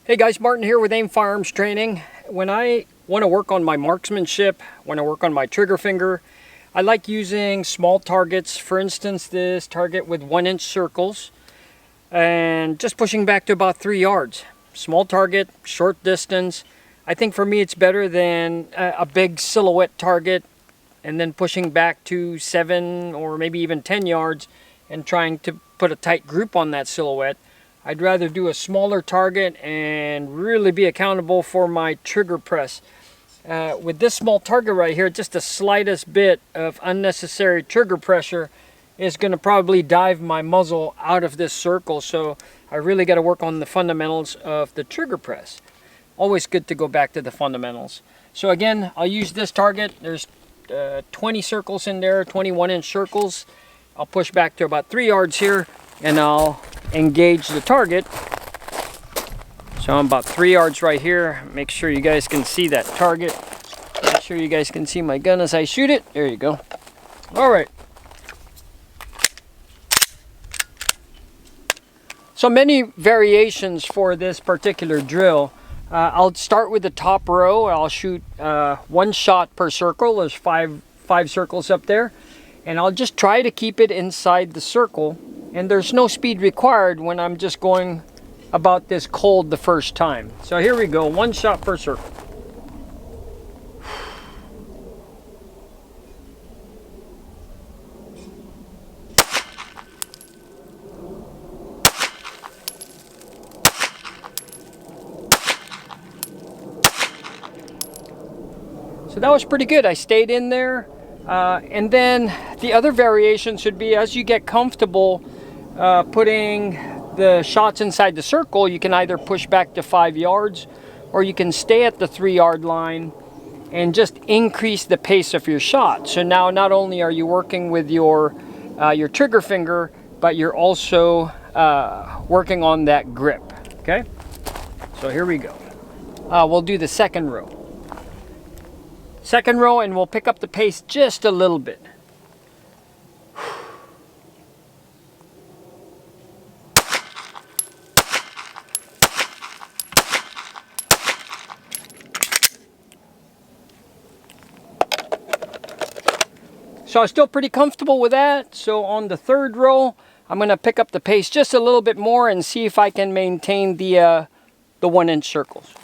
Hey guys, Martin here with Aim Firearms Training. When I want to work on my marksmanship, when I work on my trigger finger, I like using small targets. For instance, this target with 1-inch circles and just pushing back to about 3 yards. Small target, short distance. I think for me it's better than a big silhouette target and then pushing back to 7 or maybe even 10 yards and trying to put a tight group on that silhouette. I'd rather do a smaller target and really be accountable for my trigger press. With this small target right here, just the slightest bit of unnecessary trigger pressure is going to probably dive my muzzle out of this circle. So I really got to work on the fundamentals of the trigger press. Always good to go back to the fundamentals. So again, I'll use this target. There's 20 circles in there, 21-inch circles. I'll push back to about 3 yards here and I'll engage the target. So I'm about 3 yards right here. Make sure you guys can see that target. Make sure you guys can see my gun as I shoot it. There you go. All right. So many variations for this particular drill. I'll start with the top row. I'll shoot 1 shot per circle. There's five circles up there. And I'll just try to keep it inside the circle. And there's no speed required when I'm just going about this cold the first time. So here we go, 1 shot per circle. So that was pretty good. I stayed in there. And then the other variation should be, as you get comfortable putting the shots inside the circle, you can either push back to 5 yards or you can stay at the 3-yard line and just increase the pace of your shot. So now not only are you working with your trigger finger, but you're also working on that grip. Okay, so here we go. We'll do the second row. Second row, and we'll pick up the pace just a little bit. So I'm still pretty comfortable with that. So on the third row, I'm going to pick up the pace just a little bit more and see if I can maintain the 1-inch circles.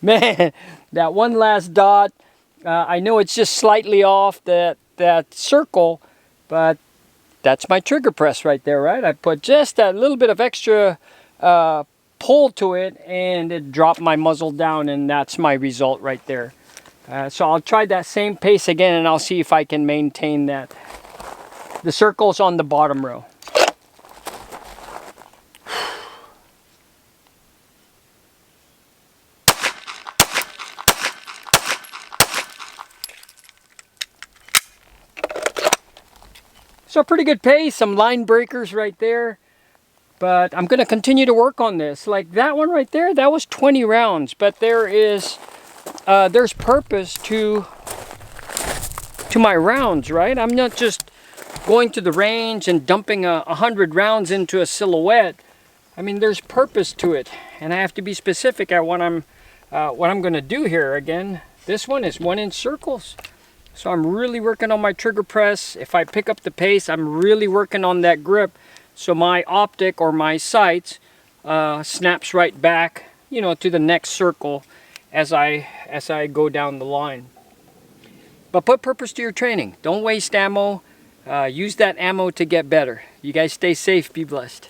Man, that one last dot, I know it's just slightly off that circle, but that's my trigger press right there, right? I put just a little bit of extra pull to it and it dropped my muzzle down, and that's my result right there. So I'll try that same pace again and I'll see if I can maintain that. The circle's on the bottom row. So pretty good pace, some line breakers right there, but I'm going to continue to work on this. Like that one right there, that was 20 rounds, but there's purpose to my rounds, right? I'm not just going to the range and dumping 100 rounds into a silhouette. I mean, there's purpose to it, and I have to be specific at what I'm going to do here. Again, this one is 1-inch circles. So I'm really working on my trigger press. If I pick up the pace, I'm really working on that grip. So my optic or my sights snaps right back, to the next circle as I go down the line. But put purpose to your training. Don't waste ammo. Use that ammo to get better. You guys stay safe. Be blessed.